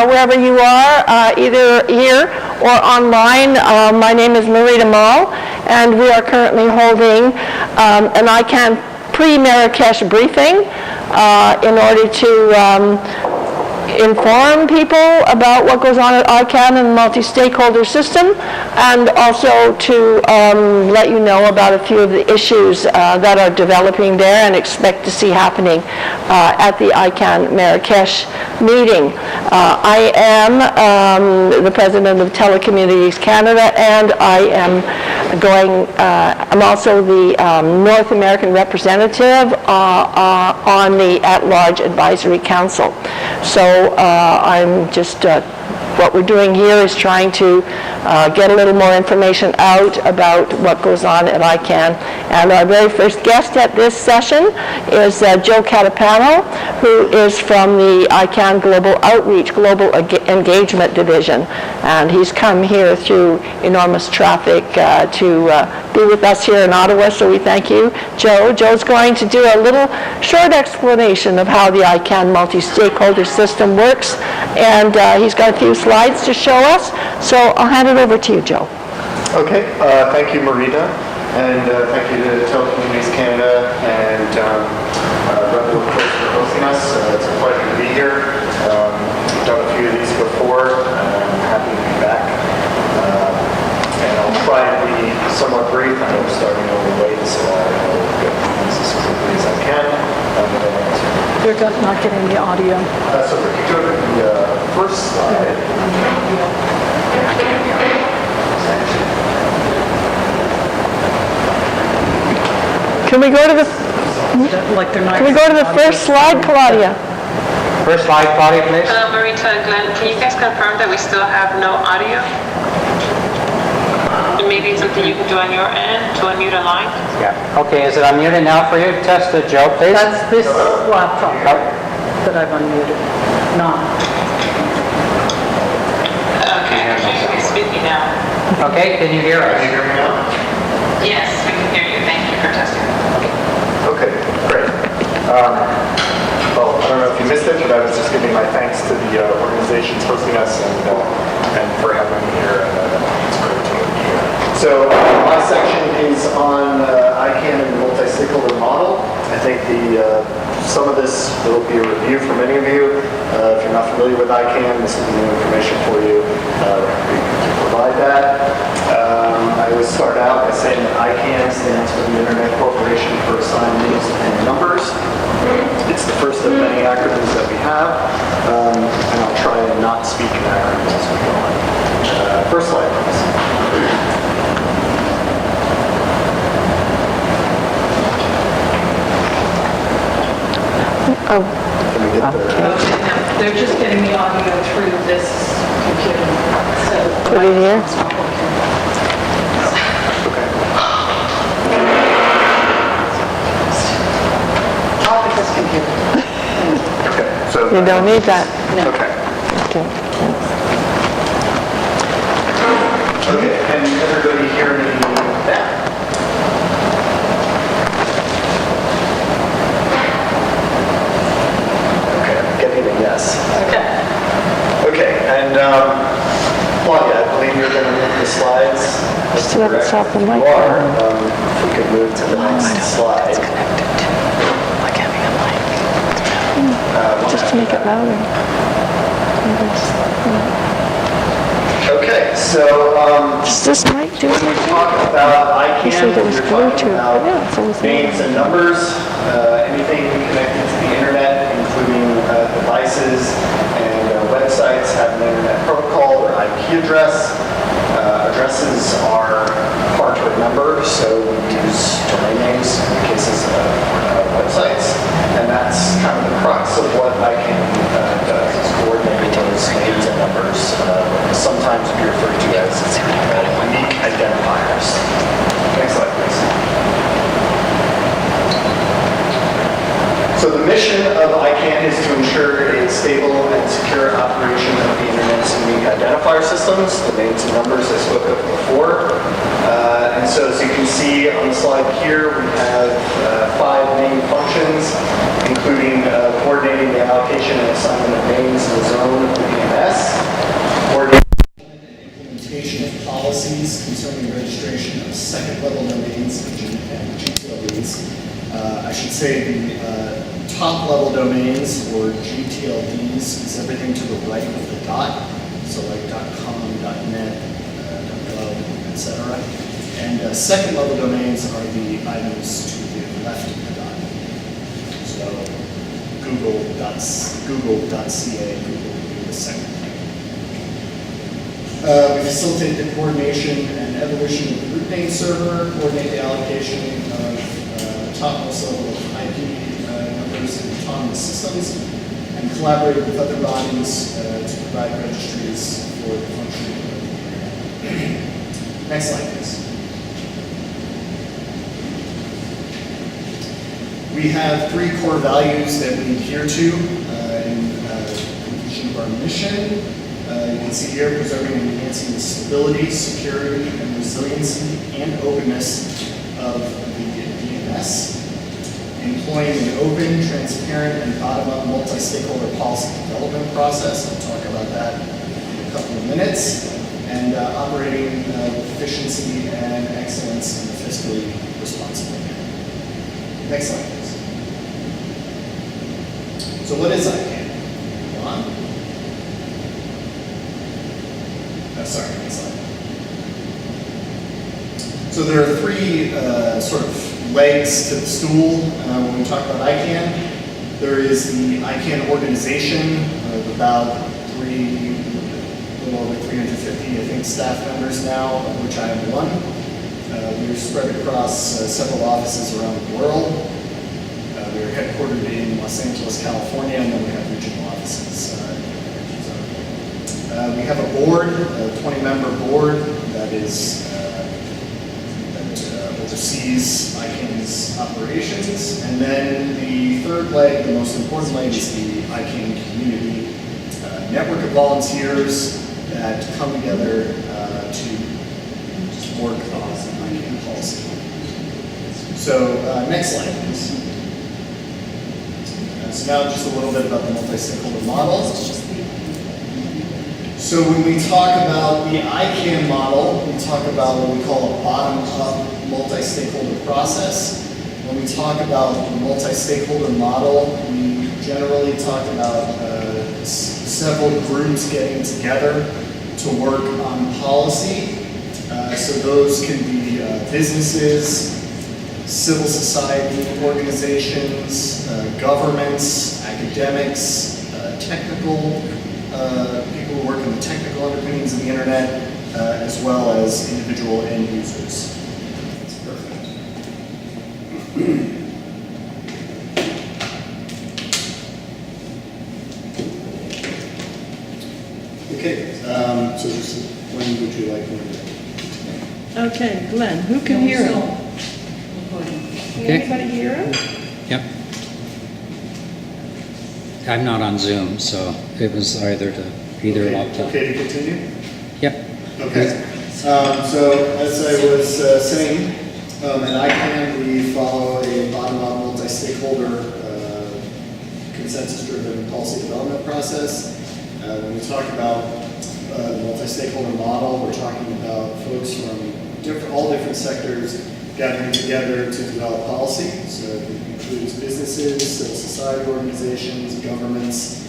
wherever you are, either here or online. My name is Marita Mall, and we are currently holding an ICANN pre-Marrakesh briefing in order to inform people about what goes on at ICANN and the multi-stakeholder system, and also to let you know about a few of the issues that are developing there and expect to see happening at the ICANN Marrakesh meeting. I am the president of Telecommunities Canada, and I am I'm also the North American representative on the At-Large Advisory Council. So I'm just, what we're doing here is trying to get a little more information out about what goes on at ICANN. And our very first guest at this session is Joe Catapano, who is from the ICANN Global Outreach, Global Engagement Division. And he's come here through enormous traffic to be with us here in Ottawa, so we thank you, Joe. Joe's going to do a little short explanation of how the ICANN multi-stakeholder system works, and he's got a few slides to show us, so I'll hand it over to you, Joe. Okay, thank you, Marita, and thank you to Telecommunities Canada and Rebel, of course, for hosting us. It's a pleasure to be here. I've done a few of these before, and I'm happy to be back. And I'll try to be somewhat brief. I know we're starting over late, so I'll get these as quickly as I can. You're not getting the audio. So if we could go to the first slide. Can we go to the Can we go to the first slide, Claudia? First slide, Claudia, please. Marita and Glenn, can you guys confirm that we still have no audio? And maybe it's something you can do on your end to unmute a line? Yeah. Okay, is it unmuted now for you? Test it, Joe, please. That's this laptop that I've unmuted. Not. Okay, you can speak me now. Okay, can you hear us? Can you hear me now? Yes, we can hear you. Thank you for testing. Okay, great. Well, I don't know if you missed it, but I was just giving my thanks to the organizations hosting us and for having me here. It's great to be here. So my section is on ICANN and the multi-stakeholder model. I think some of this will be a review for many of you. If you're not familiar with ICANN, this will be new information for you. We can provide that. I always start out by saying that ICANN stands for the Internet Corporation for Assigned Names and Numbers. It's the first of many acronyms that we have, and I'll try and not speak in acronyms as we go on. First slide, please. Oh, Can we get the... They're just getting the audio through this computer. So put it here. Okay. Off of this computer. Okay. So You don't need that. No. Okay. Okay. Okay. And everybody hear me now? Yes. Okay. Okay, and Claudia, I believe you're going to move the slides. Just let it stop the mic. If we could move to the next slide. It's connected to like having a mic. Just to make it louder. Okay, so Does this mic do we anything? talk about You ICANN. said it was We're talking Bluetooth. about Yeah, so it's names and numbers, anything connected to the internet, including devices and websites have an internet protocol or IP address. Addresses are hard to remember, so we use domain names in the cases of websites, and that's kind of the crux of what ICANN does, is coordinating those names and numbers, sometimes be referred to as unique identifiers. Next slide, please. So the mission of ICANN is to ensure a stable and secure operation of the Internet's unique identifier systems, the names and numbers I spoke of before. And so as you can see on the slide here, we have 5 main functions, including coordinating the allocation and assignment of names in the zone of the level domains, or GTLDs, is everything to the right of the dot, so like .com, .net, .gov, etc. And second level domains are the items to the left of the dot. So Google.ca, Google would be the second. We facilitate the coordination and evolution of the root name server, coordinate the allocation of topmost level of IP numbers in autonomous systems, and collaborate with other bodies to provide registries for the functioning of the internet. Next slide, please. We have 3 core values that we adhere to in completion of our mission. You can see here, preserving and enhancing the stability, security, and resiliency and openness of the DNS. Employing an open, transparent, and bottom-up multi-stakeholder policy development process. I'll talk about that in a couple of minutes. And operating with efficiency and excellence in a fiscally responsible manner. Next slide, please. So what is ICANN? Go on. Sorry, next slide. So there are 3 sort of legs to the stool when we talk about ICANN. There is the ICANN organization of about a little over 350, I think, staff members now, of which I am one. We're spread across several offices around the world. We're headquartered in Los Angeles, California, and then we have regional offices. We have a board, a 20-member board that oversees ICANN's operations. And then the third leg, the most important leg, is the ICANN community network of volunteers that come together to work on ICANN policy. So next slide, please. So now just a little bit about the multi-stakeholder model. So when we talk about the ICANN model, we talk about what we call a bottom-up multi-stakeholder process. When we talk about the multi-stakeholder model, we generally talk about several groups getting together to work on policy. So those can be businesses, civil society organizations, governments, academics, technical people who work in the technical underpinnings of the internet, as well as individual end users. That's perfect. Okay, so when would you like me to? Okay, Glenn, who can hear him? Can Okay. anybody hear him? Yep. I'm not on Zoom, so it was either laptop. Okay to continue? Yep. Okay. So as I was saying, at ICANN we follow a bottom-up multi-stakeholder consensus-driven policy development process. When we talk about the multi-stakeholder model, we're talking about folks from all different sectors gathering together to develop policy. So it includes businesses, civil society organizations, governments,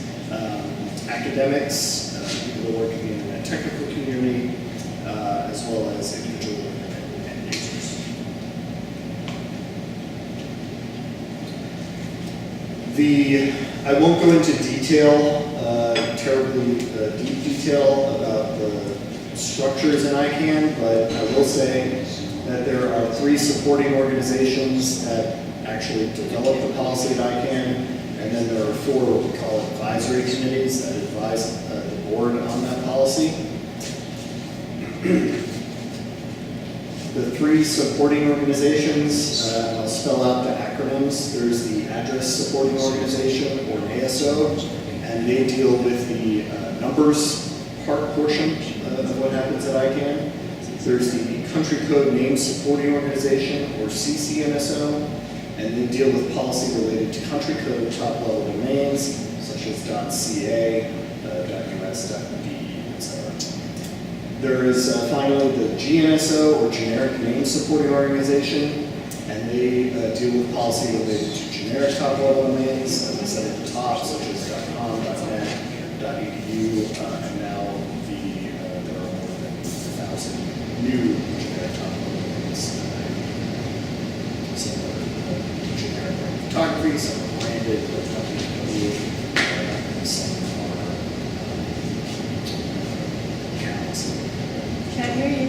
academics, people who work in the internet technical community, as well as individual internet end users. I won't go into detail, terribly deep detail about the structures in ICANN, but I will say that there are 3 supporting organizations that actually develop the policy at ICANN, and then there are 4 what we call advisory committees that advise the board on that policy. The 3 supporting organizations, I'll spell out the acronyms. There's the Address Supporting Organization, or ASO, and they deal with the numbers portion of what happens at ICANN. There's the Country Code Name Supporting Organization, or CCNSO, and they deal with policy related to country code top-level domains, such as .ca, .us, .de, etc. There is finally the GNSO, or Generic Name Supporting Organization, and they deal with policy related to generic top-level domains, as I said at the top, such as .com, .net, .edu, and now there are more than 1,000 new generic top-level domains. Some are generic photography, some are branded with .edu, some are accounts. Can't hear you.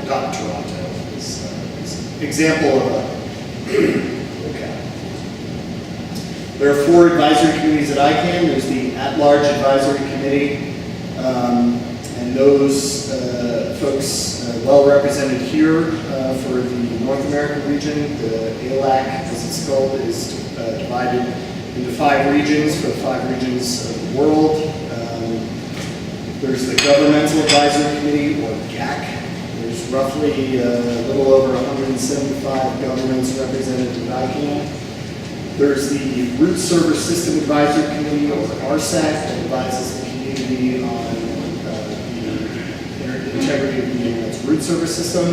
Toronto is an example of a locale. There are 4 advisory committees at ICANN. There's the at-large advisory committee, and those folks well represented here for the North American region. The ALAC, as it's called, is divided into 5 regions for the 5 regions of the world. There's the Governmental Advisory Committee, or GAC. There's roughly a little over 175 governments represented in ICANN. There's the Root Server System Advisory Committee, or RSAC, that advises the community on the integrity of the internet's root server system.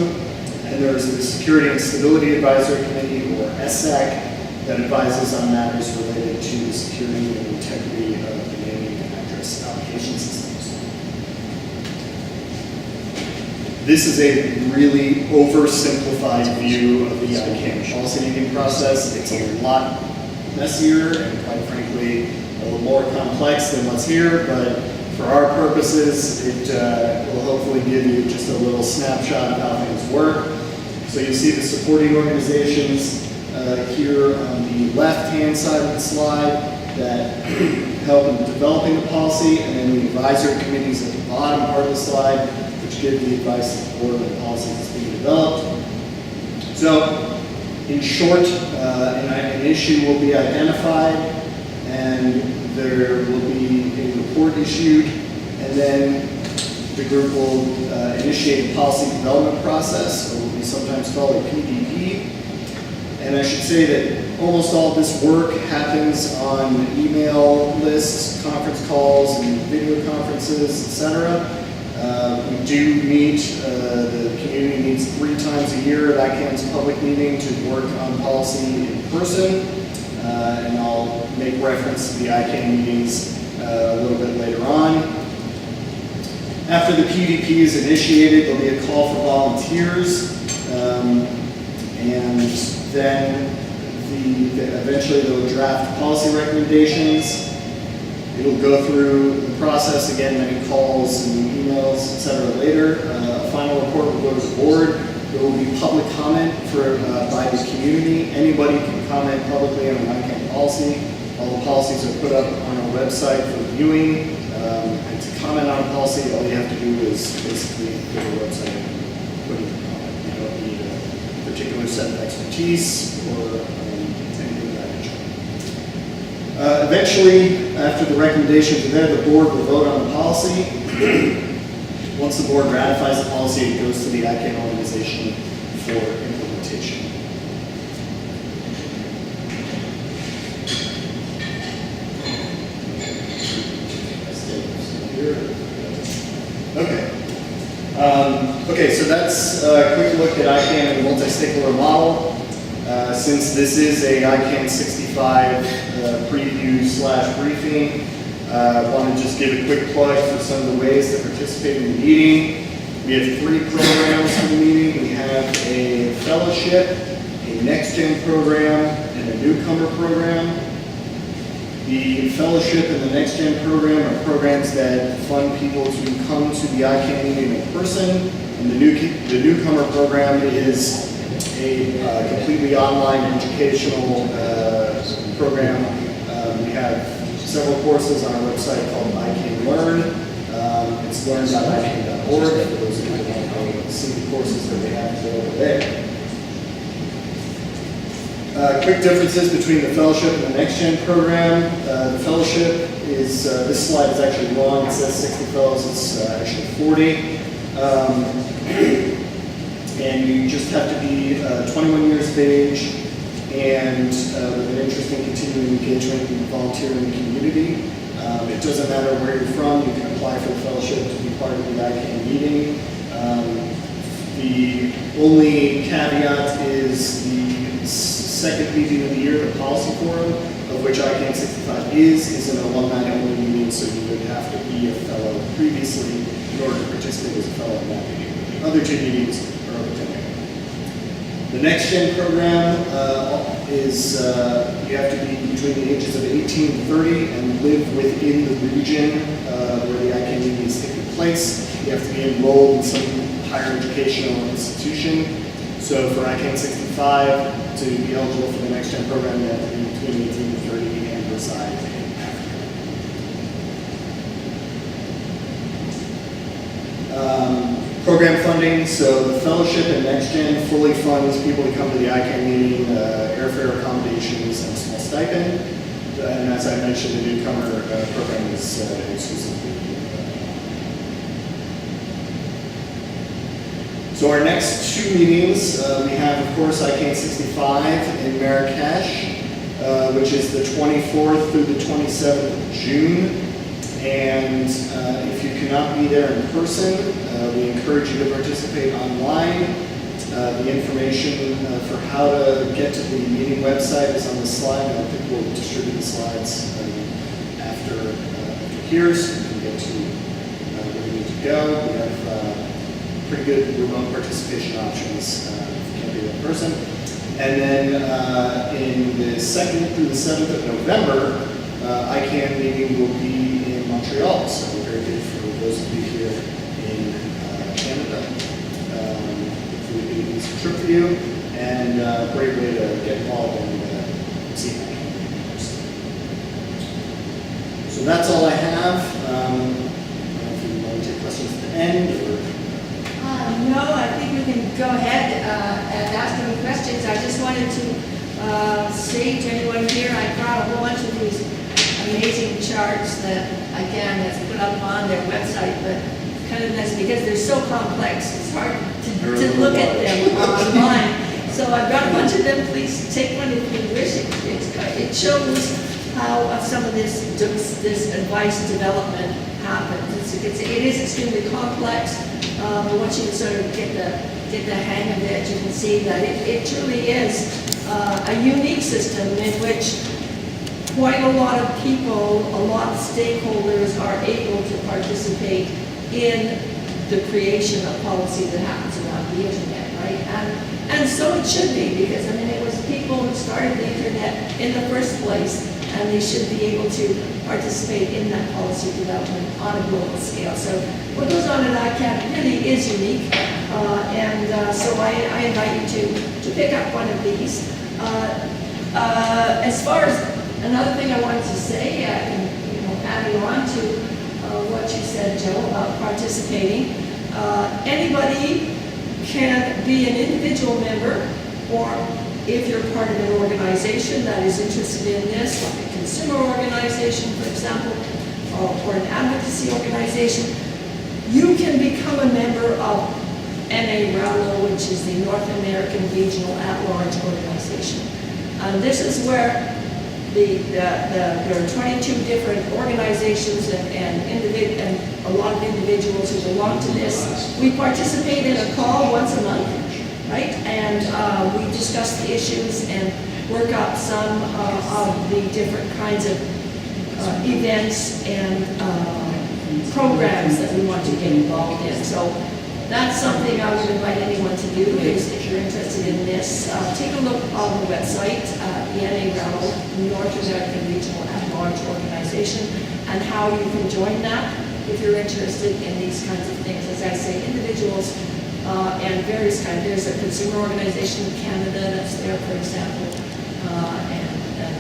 And there's the Security and Stability Advisory Committee, or SSAC, that advises on matters related to the security and integrity of the naming and address application systems. This is a really oversimplified view of the ICANN policy-making process. It's a lot messier and, quite frankly, a little more complex than what's here, but for our purposes, it will hopefully give you just a little snapshot of how things work. So you see the supporting organizations here on the left-hand side of the slide that help in developing the policy, and then the advisory committees at the bottom part of the slide, which give the advice to the board on the policy that's being developed. So, in short, an issue will be identified, and there will be a report issued, and then the group will initiate a policy development process, or what we sometimes call a PDP. And I should say that almost all of this work happens on email lists, conference calls, and video conferences, etc. We do meet, the community meets 3 times a year at ICANN's public meeting to work on policy in person. And I'll make reference to the ICANN meetings a little bit later on. After the PDP is initiated, there'll be a call for volunteers. And then eventually they'll draft policy recommendations. It'll go through the process, again, many calls and emails, etc. later. A final report will go to the board. There will be public comment by the community. Anybody can comment publicly on an ICANN policy. All the policies are put up on our website for viewing. And to comment on a policy, all you have to do is basically go to the website and put in a comment. You don't need a particular set of expertise or anything of that nature. Eventually, after the recommendations are there, the board will vote on the policy. Once the board ratifies the policy, it goes to the ICANN organization for implementation. Okay, so that's a quick look at ICANN and the multi-stakeholder model. Since this is a ICANN65 preview/briefing, I want to just give a quick plug for some of the ways to participate in the meeting. We have 3 programs for the meeting. We have a fellowship, a next-gen program, and a newcomer program. The fellowship and the next-gen program are programs that fund people to come to the ICANN meeting in person, and the newcomer program is a completely online educational program. We have several courses on our website called ICANN Learn. It's learn.icahn.org for those of you that want to see the courses that they have available there. Quick differences between the fellowship and the next-gen program. The fellowship is, this slide is actually wrong. It says 60 fellows, it's actually 40. And you just have to be 21 years of age and with an interest in continuing engagement and volunteering in the community. It doesn't matter where you're from, you can apply for the fellowship to be part of the ICANN meeting. The only caveat is the second meeting of the year, the policy forum, of which ICANN65 is an alumni-only meeting, so you would have to be a fellow previously in order to participate as a fellow in that meeting. The other two meetings are open to anyone. The Next Gen program is you have to be between the ages of 18 and 30 and live within the region where the ICANN meeting is taking place. You have to be enrolled in some higher educational institution. So for ICANN65 to be eligible for the Next Gen program, you have to be between 18 and 30 and reside in Africa. Program funding, so the fellowship and Next Gen fully funds people to come to the ICANN meeting, airfare accommodations, and a small stipend. And as I mentioned, the newcomer program is exclusively. So our next two meetings, we have, of course, ICANN65 in Marrakesh, which is the 24th through the 27th of June. And if you cannot be there in person, we encourage you to participate online. The information for how to get to the meeting website is on the slide, and I think we'll distribute the slides after here, so you can get to where you need to go. We have pretty good remote participation options if you can't be there in person. And then in the 2nd through the 7th of November, ICANN meeting will be in Montreal, so very good for those of you here in Canada. Hopefully it'll be an easy trip for you, and a great way to get involved and see ICANN. So that's all I have. I don't know if you want to take questions at the end, or... No, I think we can go ahead and ask any questions. I just wanted to say to anyone here, I brought a whole bunch of these amazing charts that ICANN has put up on their website, but kind of nice because they're so complex, it's hard to look at them online. So I brought a bunch of them. Please take one if you wish. It shows how some of this advice development happens. It is extremely complex. But once you sort of get the hang of it, you can see that it truly is a unique system in which quite a lot of people, a lot of stakeholders are able to participate in the creation of policy that happens around the internet, right? And so it should be, because I mean it was people who started the internet in the first place, and they should be able to participate in that policy development on a global scale. So what goes on at ICANN really is unique, so I invite you to pick up one of these. As far as another thing I wanted to say, adding on to what you said, Joe, about participating, anybody can be an individual member, or if you're part of an organization that is interested in this, like a consumer organization, for example, or an advocacy organization, you can become a member of NARALO, which is the North American Regional At-Large Organization. This is where there are 22 different organizations and a lot of individuals who belong to this. We participate in a call once a month, right? And we discuss the issues and work up some of the different kinds of events and programs that we want to get involved in. So that's something I would invite anyone to do, is if you're interested in this, take a look on the website, the NARALO, North American Regional At-Large Organization, and how you can join that if you're interested in these kinds of things. As I say, individuals and various kinds. There's a consumer organization in Canada that's there, for example, and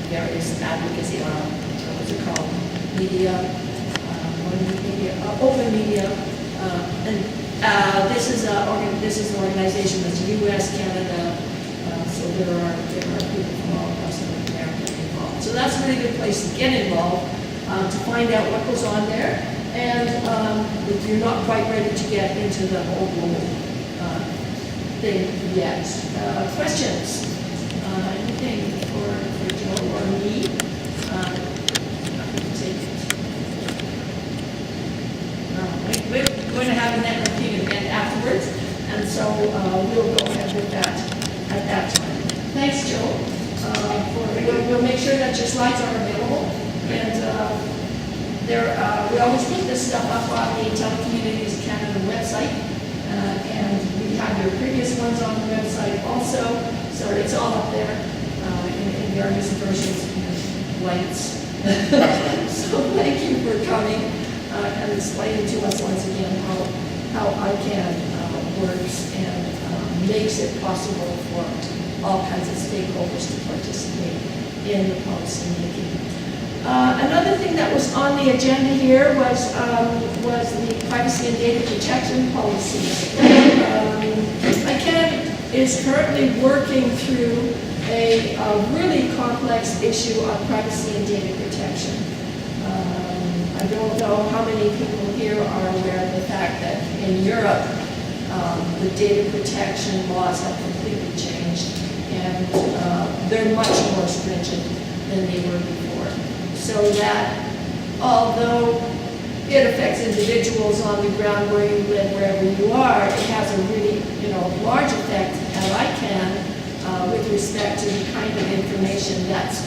various advocacy, what's it called, media, open media, this is an organization that's U.S., Canada, so there are people from all across North America involved. So that's a really good place to get involved, to find out what goes on there, and if you're not quite ready to get into the whole global thing yet. Questions? Anything for Joe or me? We're going to have a networking event afterwards, and so we'll go ahead with that at that time. thanks, Joe. We'll make sure that your slides are available. And we always put this stuff up on the Telecommunities Canada website. And we have your previous ones on the website also. So it's all up there in various versions and lights. So thank you for coming and explaining to us once again how ICANN works and makes it possible for all kinds of stakeholders to participate in the policy making. Another thing that was on the agenda here was the privacy and data protection policy. ICANN is currently working through a really complex issue on privacy and data protection. I don't know how many people here are aware of the fact that in Europe, the data protection laws have completely changed, and they're much more stringent than they were before. So that although it affects individuals on the ground where you live, wherever you are, it has a really, large effect at ICANN with respect to the kind of information that's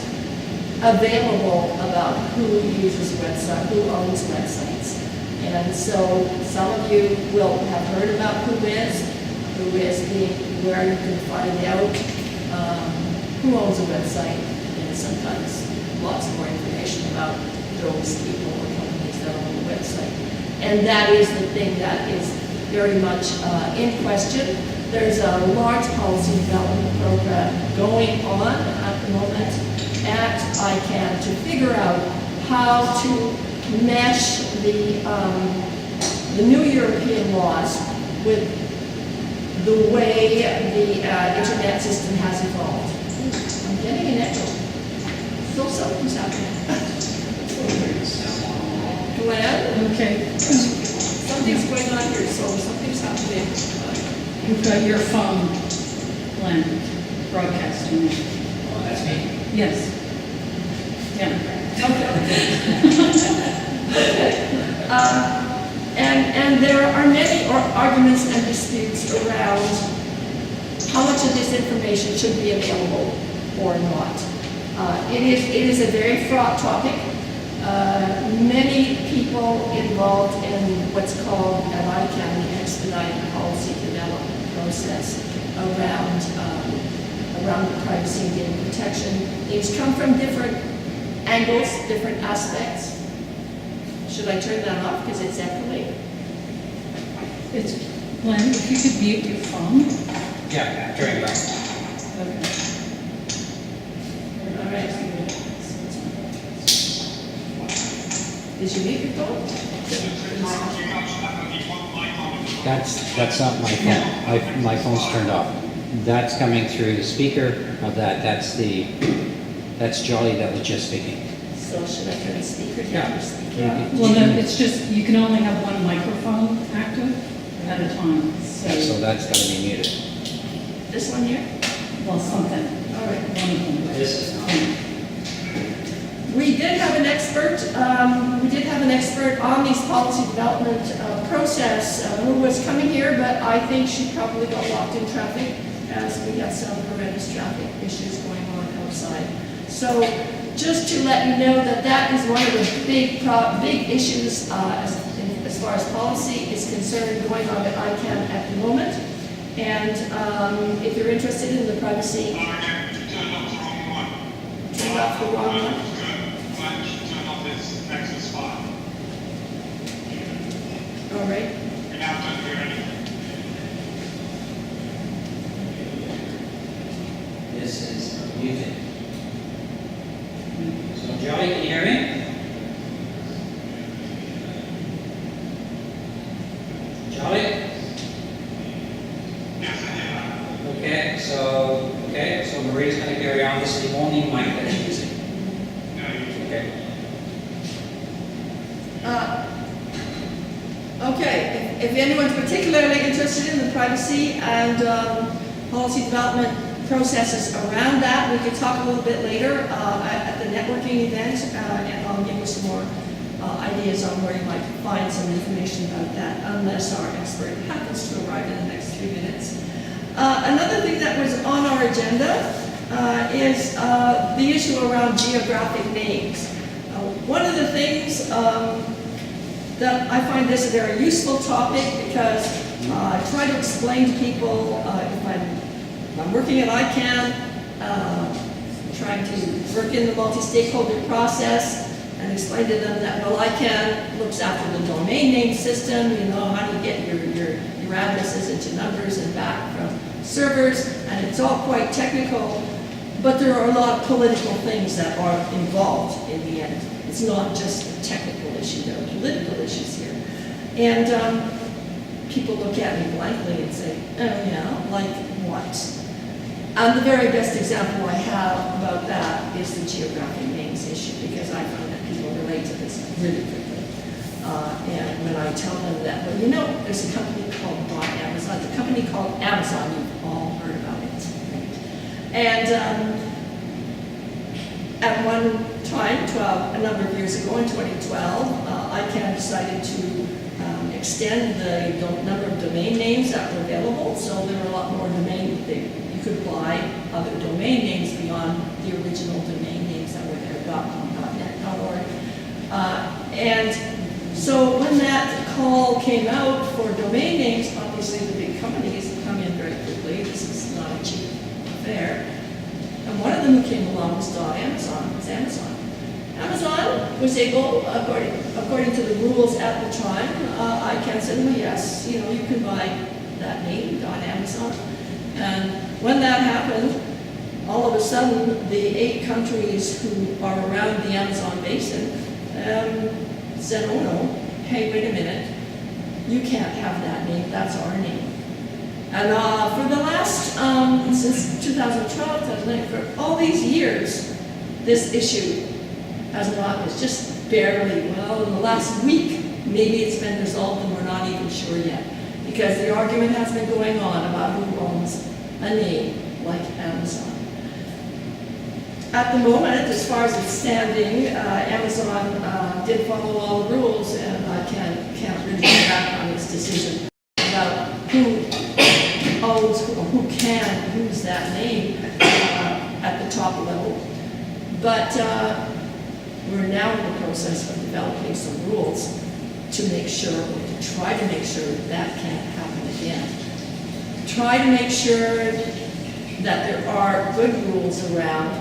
available about who uses websites, who owns websites. And so some of you will have heard about who is being where you can find out who owns a website, and sometimes lots more information about those people or companies that own the website. And that is the thing that is very much in question. There's a large policy development program going on at the moment at ICANN to figure out how to mesh the new European laws with the way the internet system has evolved. I'm getting an echo. So something's happening. Glenn? Okay. Something's going on here, so something's happening. You've got your phone, Glenn, broadcasting. Oh, that's me? Yes. Yeah. And there are many arguments and disputes around how much of this information should be available or not. It is a very fraught topic. Many people involved in what's called at ICANN the expedited policy development process around the privacy and data protection. These come from different angles, different aspects. Should I turn that off because it's echoing? It's, Glenn, if you could mute your phone. Yeah, turn it off. Okay. All right. Did you mute your phone? That's not my phone. My phone's turned off. That's coming through the speaker of that. That's Jolly that was just speaking. So should I turn the speaker down? Yeah. Well, no, it's just, you can only have one microphone active at a time. So that's got to be muted. This one here? Well, something. All right. One of them. This is not. We did have an expert. On these policy development process who was coming here, but I think she probably got locked in traffic as we have some horrendous traffic issues going on outside. So just to let you know that is one of the big issues as far as policy is concerned going on at ICANN at the moment. And if you're interested in the privacy, turn off the wrong one. All right. This is muted. So Jolly, can you hear me? Jolly? Okay, so Marie's going to carry on. This is the only mic that she's using. Okay. Okay, if anyone's particularly interested in the privacy and policy development processes around that, we could talk a little bit later at the networking event, and I'll give you some more ideas on where you might find some information about that, unless our expert happens to arrive in the next 3 minutes. Another thing that was on our agenda is the issue around geographic names. One of the things that I find this a very useful topic because I try to explain to people if I'm working at ICANN, trying to work in the multi-stakeholder process and explain to them that, well, ICANN looks after the domain name system, you know, how do you get your addresses into numbers and back from servers, and it's all quite technical, but there are a lot of political things that are involved in the end. It's not just a technical issue, there are political issues here. And people look at me blankly and say, oh yeah, like what? And the very best example I have about that is the geographic names issue, because I find that people relate to this really quickly. And when I tell them that, well, you know, there's a company called Amazon, the company called Amazon, you've all heard about it, right? And at one time, a number of years ago in 2012, ICANN decided to extend the number of domain names that were available, so there were a lot more you could buy other domain names beyond the original domain names that were there, .com, .net, .org. And so when that call came out for domain names, obviously the big companies come in very quickly. This is not a cheap affair. And one of them who came along was Amazon. Amazon was able, according to the rules at the time, ICANN said, well, yes, you know, you can buy that name, .amazon. And when that happened, all of a sudden, the 8 countries who are around the Amazon basin said, oh no, hey, wait a minute, you can't have that name, that's our name. And for the last, since 2012, 2009, for all these years, this issue it's just barely, well, in the last week, maybe it's been resolved and we're not even sure yet. Because the argument has been going on about who owns a name like Amazon. At the moment, as far as it's standing, Amazon did follow all the rules, and I can't really go back on its decision about who owns or who can use that name at the top level. But we're now in the process of developing some rules to make sure, or to try to make sure that can't happen again. Try to make sure that there are good rules around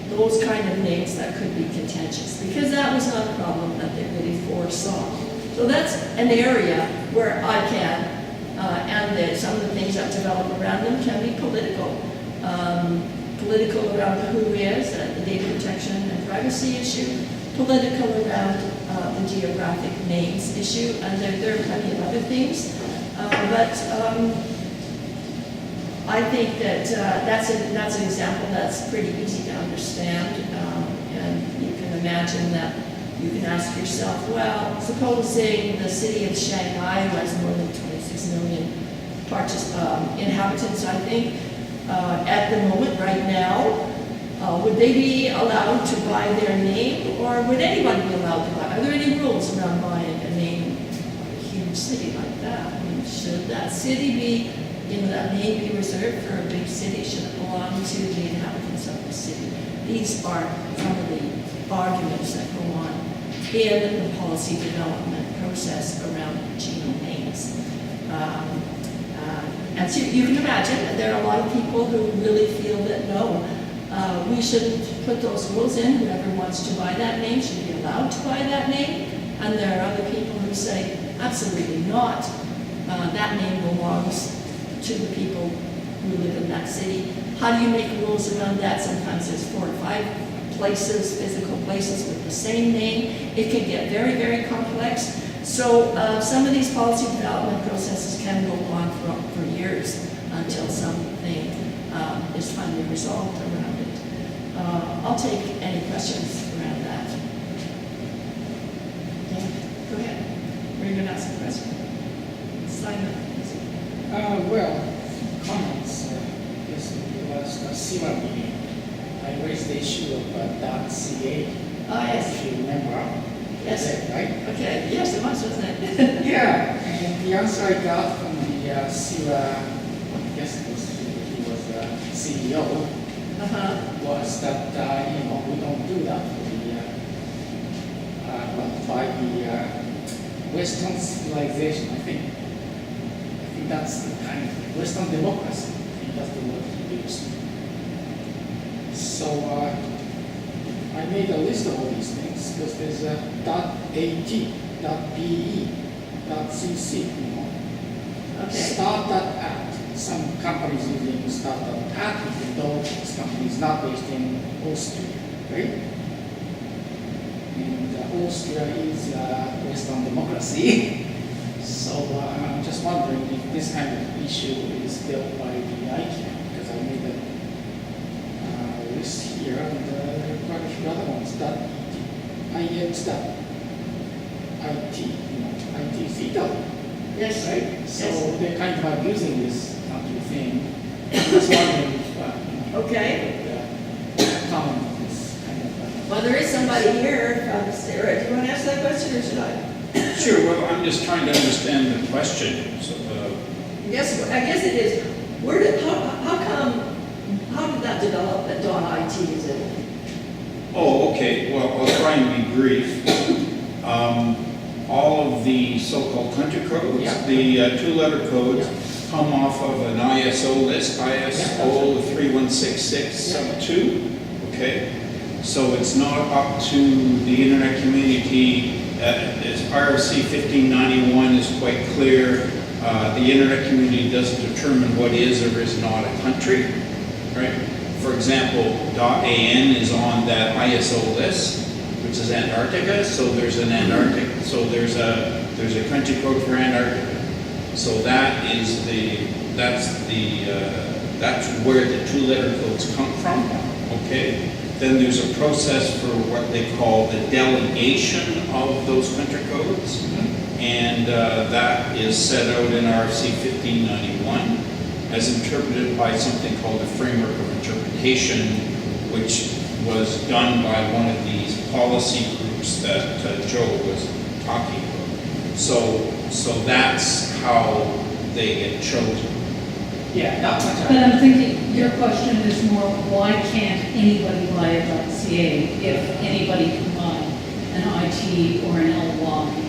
those kind of names that could be contentious, because that was not a problem that they really foresaw. So that's an area where ICANN and some of the things that develop around them can be political. Political around the who is, the data protection and privacy issue, political around the geographic names issue, and there are plenty of other things. I think that that's an example that's pretty easy to understand, and you can imagine that you can ask yourself, well, supposing the city of Shanghai, who has more than 26 million inhabitants, I think, at the moment, right now, would they be allowed to buy their name, or would anybody be allowed to buy? Are there any rules around buying a name of a huge city like that? I mean, should that city be, that name be reserved for a big city? Should it belong to the inhabitants of the city? These are some of the arguments that go on in the policy development process around genome names. And so you can imagine that there are a lot of people who really feel that no, we shouldn't put those rules in. Whoever wants to buy that name should be allowed to buy that name. And there are other people who say, absolutely not. That name belongs to the people who live in that city. How do you make rules around that? Sometimes there's 4 or 5 places, physical places with the same name. It can get very, very complex. So some of these policy development processes can go on for years until something is finally resolved around it. I'll take any questions around that. Yeah, go ahead. Were you going to ask a question? Simon. Well, comments. Yes, it was similarly. I raised the issue of .ca. Oh, yes. If you remember. Yes. Right? Okay. Yes, it was, wasn't it? Yeah. And the answer I got from the CIRA, I guess he was CEO, was that, we don't do that for by the Western civilization. I think that's the kind of Western democracy. I think that's the word he used. So I made a list of all these things because there's a .at, .be, .cc, Okay. Start.at. Some companies using start.at, even though this company is not based in Austria, right? And Austria is Western democracy. So I'm just wondering if this kind of issue is dealt by the ICANN, because I made a list here, and there are quite a few other ones. IT, IT is Italy. Yes. Right? So Yes. they're kind of abusing this country thing. I'm just wondering if, Okay. comment on this kind of. Well, there is somebody here from Sarah. Do you want to ask that question or should I? Sure, well, I'm just trying to understand the question. So, I guess it is. Where did, how come, how did that develop at .it is it? oh, okay, well, I'll try and be brief. All of the so-called country codes, Yeah. the two-letter codes, come off of an ISO list, ISO 316672, okay? So it's not up to the internet community. As RFC 1591 is quite clear, the internet community doesn't determine what is or is not a country, right? For example, .an is on that ISO list, which is Antarctica, so there's an Antarctic, so there's a country code for Antarctica. So that's where the two-letter codes come from, okay? Then there's a process for what they call the delegation of those country codes, and that is set out in RFC 1591 as interpreted by something called the Framework of Interpretation, which was done by one of these policy groups that Joe was talking about. So that's how they get chosen. Yeah, not much. But I'm thinking, your question is more, why can't anybody buy a .ca if anybody can buy an IT or an LY?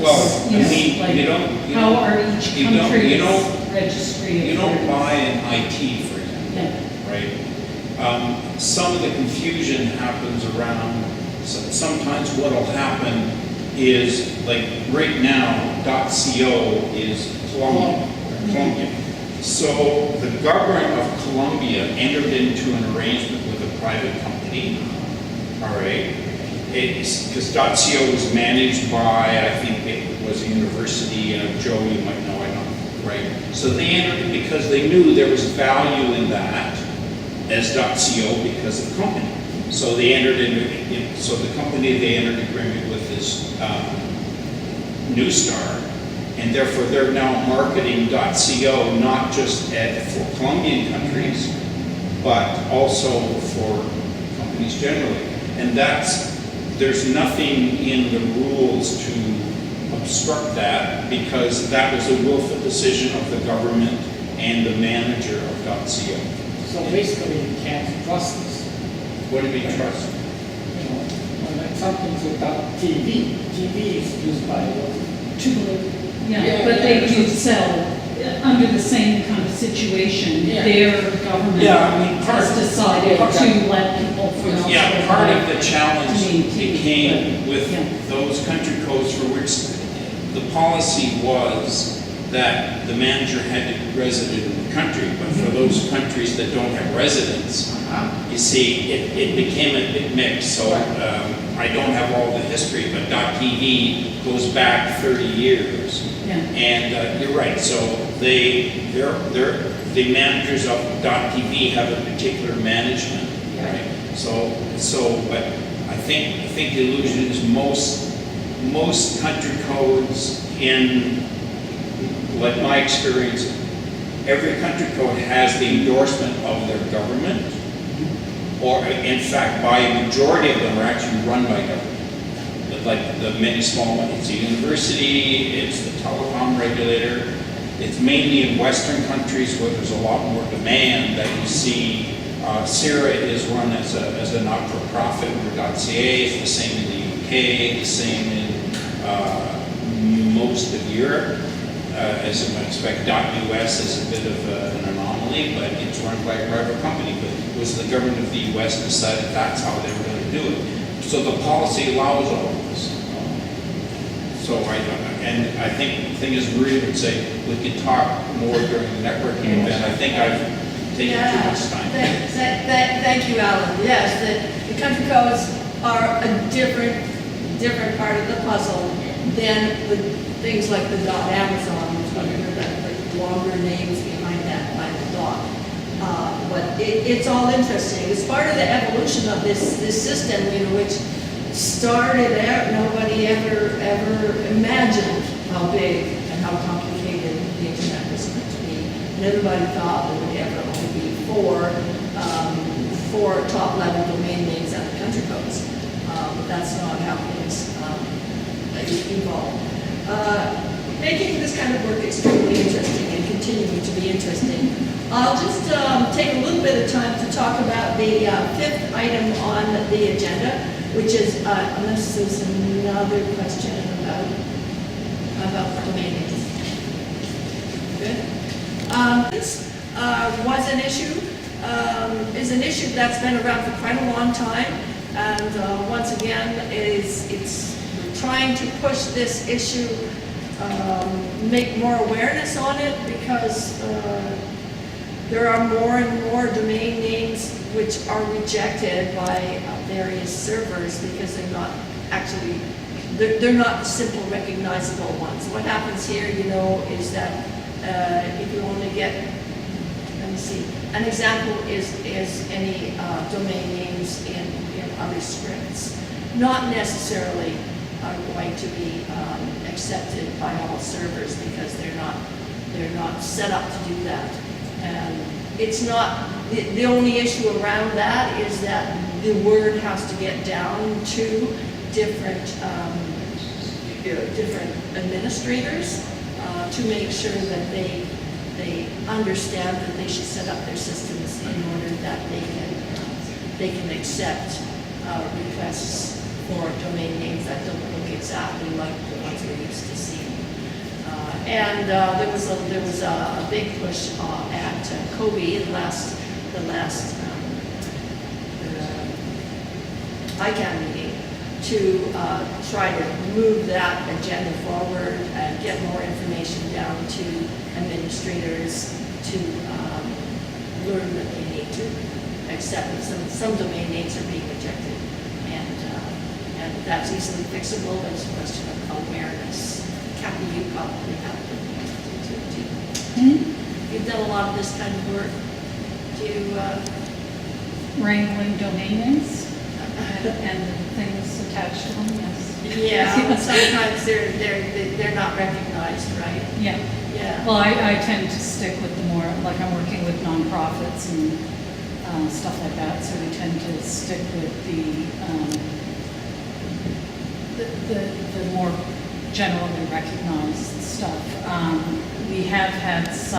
Well, You know, you don't. How are each you don't- country's you don't- registry? You of don't their- buy an IT, for example, Yeah. right? Some of the confusion happens around, sometimes what'll happen is, like right now, .co is Colombia. So the government of Colombia entered into an arrangement with a private company, all right? Because .co was managed by, I think it was a university, Joe, you might know, I don't know, right? So they entered, because they knew there was value in that as .co because of the company. So they entered into, so the company, they entered agreement with this New Star, and therefore they're now marketing .co not just for Colombian countries, but also for companies generally. And there's nothing in the rules to obstruct that, because that was a willful decision of the government and the manager of .co. So basically, you can't trust this. What do you mean trust? When something's without TV, TV is used by Yeah, but they do sell under the same kind of situation. Yeah. Their government Yeah, I mean, has decided to let people from elsewhere. Yeah, part of the challenge I mean, became with yeah. those country codes for which the policy was that the manager had to be resident in the country, but for those countries that don't have residents, you see, it became a bit mixed. So I don't have all the history, but .tv goes back 30 years. Yeah. And you're right, so the managers of .tv have a particular management, right? But I think the illusion is most country codes in, like my experience, every country code has the endorsement of their government, or in fact, by a majority of them are actually run by government. Like the many small ones, it's a university, it's the telecom regulator. It's mainly in Western countries where there's a lot more demand that you see CIRA is run as a not-for-profit under .ca. It's the same in the UK, the same in most of Europe. As you might expect, .us is a bit of an anomaly, but it's run by a private company. But it was the government of the US decided that's how they were going to do it. So the policy allows all of this. So I think the thing is, Maria would say we could talk more during the networking event. I think I've taken too much time. Thank you, Alan. Yes, the country codes are a different part of the puzzle than the things like the .amazon, which are the longer names behind that by the dot. But it's all interesting. It's part of the evolution of this system, which started out, nobody ever imagined how big and how complicated the internet was going to be. And everybody thought there would ever only be four top-level domain names and the country codes. But that's not how things evolved. Making this kind of work extremely interesting and continuing to be interesting. I'll just take a little bit of time to talk about the fifth item on the agenda, which is, unless there's another question about domain names. Good. This was an issue, is an issue that's been around for quite a long time, and once again, it's trying to push this issue, make more awareness on it, because there are more and more domain names which are rejected by various servers because they're not actually, they're not simple recognizable ones. What happens here, is that if you only get, let me see, an example is any domain names in other scripts. Not necessarily are going to be accepted by all servers because they're not set up to do that. And it's not, the only issue around that is that the word has to get down to different administrators to make sure that they understand that they should set up their systems in order that they can accept requests for domain names that don't look exactly like the ones we're used to seeing. And there was a big push at COBE, the last ICANN meeting, to try to move that agenda forward and get more information down to administrators to learn that they need to accept that some domain names are being rejected, and that's easily fixable. It's a question of awareness. Kathy, you probably have to do too. You've done a lot of this kind of work. Do you Wrangling domain names and things attached to them, yes. Yeah, sometimes they're not recognized, right? Yeah. Yeah. Well, I tend to stick with the more, like I'm working with nonprofits and stuff like that, so we tend to stick with the more generally recognized stuff. We have had some